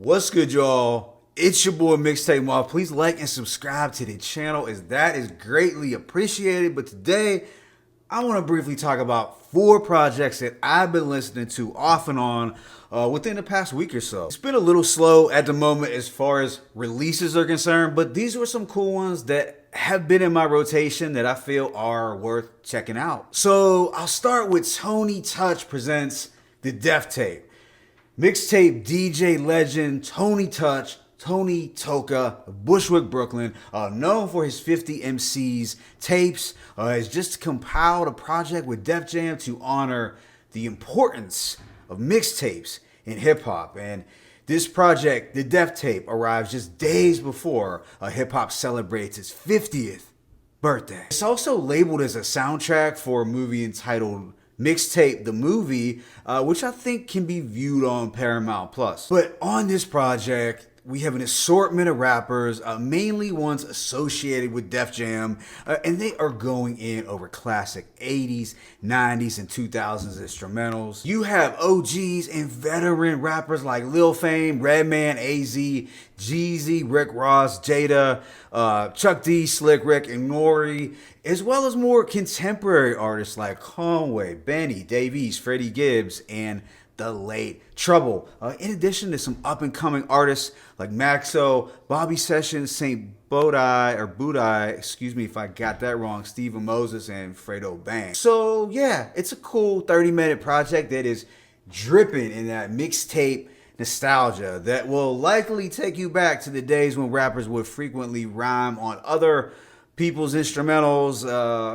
What's good, y'all? It's your boy Mixtape Moth. Please like and subscribe to the channel, as that is greatly appreciated. But today, I want to briefly talk about 4 projects that I've been listening to off and on within the past week or so. It's been a little slow at the moment as far as releases are concerned, but these were some cool ones that have been in my rotation that I feel are worth checking out. So I'll start with Tony Touch presents The Death Tape. Mixtape DJ legend Tony Touch, Tony Toka, Bushwick, Brooklyn, known for his 50 MCs tapes, has just compiled a project with Def Jam to honor the importance of mixtapes in hip-hop. And this project, The Death Tape, arrives just days before hip-hop celebrates its 50th birthday. It's also labeled as a soundtrack for a movie entitled Mixtape the Movie, which I think can be viewed on Paramount Plus. But on this project, we have an assortment of rappers, mainly ones associated with Def Jam, and they are going in over classic 80s, 90s, and 2000s instrumentals. You have OGs and veteran rappers like Lil Fame, Redman, AZ, Jeezy, Rick Ross, Jada, Chuck D, Slick Rick, and Nori, as well as more contemporary artists like Conway, Benny, Dave East, Freddie Gibbs, and the late Trouble. In addition to some up-and-coming artists like Maxo, Bobby Sessions, St. Budai, excuse me if I got that wrong, Steven Moses, and Fredo Bang. So yeah, it's a cool 30-minute project that is dripping in that mixtape nostalgia that will likely take you back to the days when rappers would frequently rhyme on other people's instrumentals,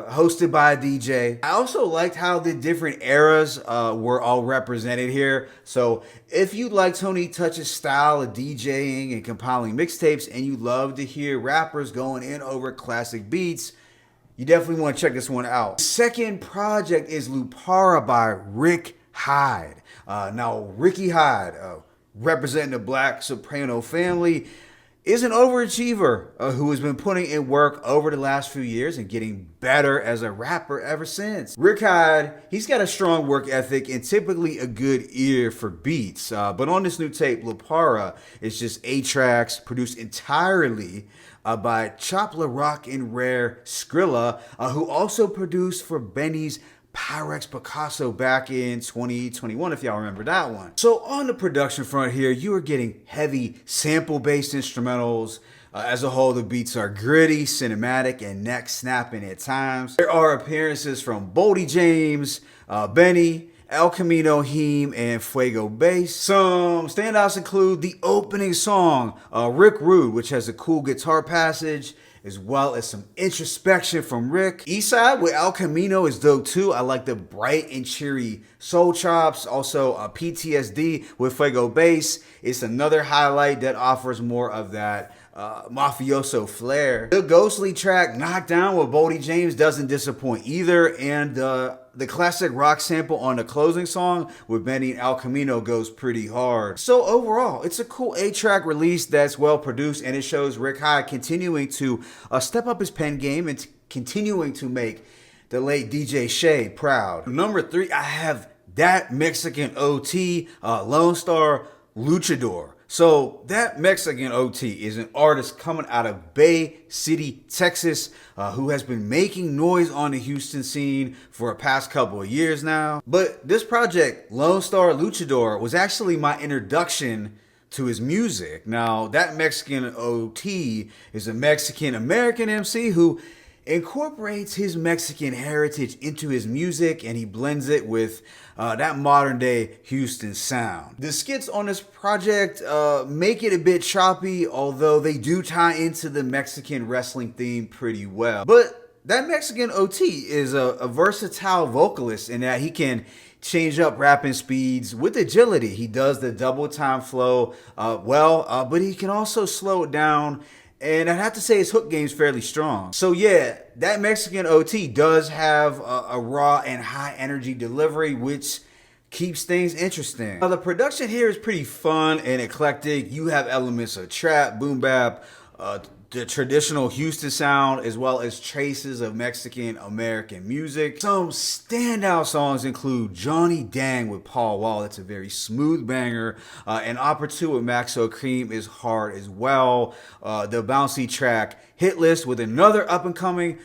hosted by a DJ. I also liked how the different eras were all represented here. So if you like Tony Touch's style of DJing and compiling mixtapes, and you love to hear rappers going in over classic beats, you definitely want to check this one out. The second project is Lupara by Rick Hyde. Now, Ricky Hyde, representing the Black Soprano family, is an overachiever who has been putting in work over the last few years and getting better as a rapper ever since. Rick Hyde, he's got a strong work ethic and typically a good ear for beats. But on this new tape, Lupara, is just 8 tracks produced entirely by Chopla Rock and Rare Skrilla, who also produced for Benny's Pyrex Picasso back in 2021, if y'all remember that one. So on the production front here, you are getting heavy sample-based instrumentals. As a whole, the beats are gritty, cinematic, and neck-snapping at times. There are appearances from Boldy James, Benny, El Camino, Heem, and Fuego Bass. Some standouts include the opening song, Rick Rude, which has a cool guitar passage, as well as some introspection from Rick. Eastside with El Camino is dope too. I like the bright and cheery soul chops. Also, PTSD with Fuego Bass. It's another highlight that offers more of that mafioso flair. The ghostly track Knockdown with Boldy James doesn't disappoint either, and the classic rock sample on the closing song with Benny and El Camino goes pretty hard. So overall, it's a cool 8-track release that's well produced, and it shows Rick Hyde continuing to step up his pen game and continuing to make the late DJ Shay proud. Number 3, I have That Mexican OT, Lonestar, Luchador. So That Mexican OT is an artist coming out of Bay City, Texas, who has been making noise on the Houston scene for a past couple of years now. But this project, Lonestar Luchador, was actually my introduction to his music. Now, That Mexican OT is a Mexican-American MC who incorporates his Mexican heritage into his music, and he blends it with that modern day Houston sound. The skits on this project make it a bit choppy, although they do tie into the Mexican wrestling theme pretty well. But That Mexican OT is a versatile vocalist in that he can change up rapping speeds with agility. He does the double time flow well, but he can also slow it down. And I have to say his hook game's fairly strong. So yeah, That Mexican OT does have a raw and high energy delivery, which keeps things interesting. Now, the production here is pretty fun and eclectic. You have elements of trap, boom bap, the traditional Houston sound as well as traces of Mexican American music. Some standout songs include Johnny Dang with Paul Wall. It's a very smooth banger. And Opera 2 with Maxo Cream is hard as well. The bouncy track Hit List with another up-and-coming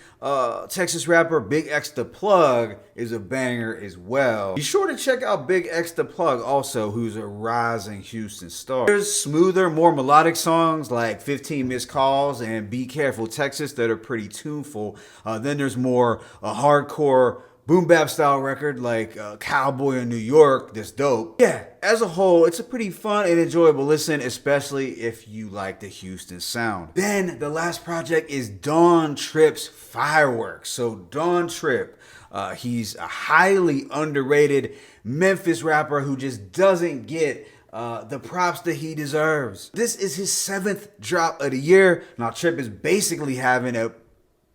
Texas rapper, Big X the Plug, is a banger as well. Be sure to check out Big X the Plug also, who's a rising Houston star. There's smoother, more melodic songs like 15 Missed Calls and Be Careful Texas that are pretty tuneful. Then there's more hardcore boom bap style record like Cowboy in New York that's dope. Yeah, as a whole, it's a pretty fun and enjoyable listen, especially if you like the Houston sound. Then the last project is Dawn Tripp's Fireworks. So Dawn Tripp, he's a highly underrated Memphis rapper who just doesn't get the props that he deserves. This is his 7th drop of the year. Now Tripp is basically having a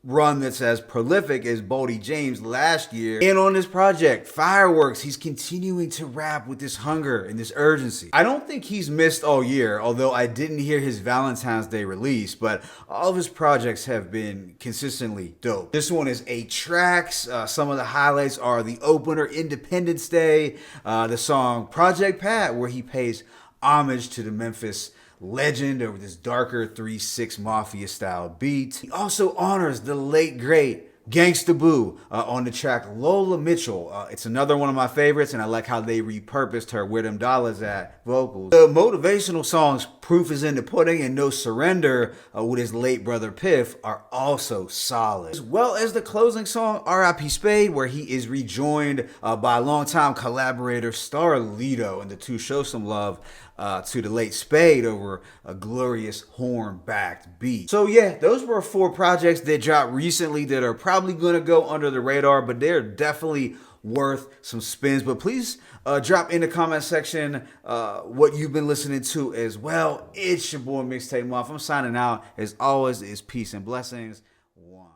run that's as prolific as Boldy James last year. And on this project, Fireworks, he's continuing to rap with this hunger and this urgency. I don't think he's missed all year, although I didn't hear his Valentine's Day release, but all of his projects have been consistently dope. This one is 8 tracks. Some of the highlights are the opener, Independence Day, the song Project Pat, where he pays homage to the Memphis legend over this darker 3-6 Mafia style beat. He also honors the late great Gangsta Boo on the track Lola Mitchell. It's another one of my favorites, and I like how they repurposed her Where Them Dollars At vocals. The motivational songs Proof Is in the Pudding and No Surrender with his late brother Piff are also solid. As well as the closing song R.I.P. Spade, where he is rejoined by longtime collaborator Starlito, and the two show some love to the late Spade over a glorious horn-backed beat. So yeah, those were 4 projects that dropped recently that are probably going to go under the radar, but they're definitely worth some spins. But please drop in the comment section what you've been listening to as well. It's your boy Mixtape Muff. I'm signing out. As always, it's peace and blessings. One.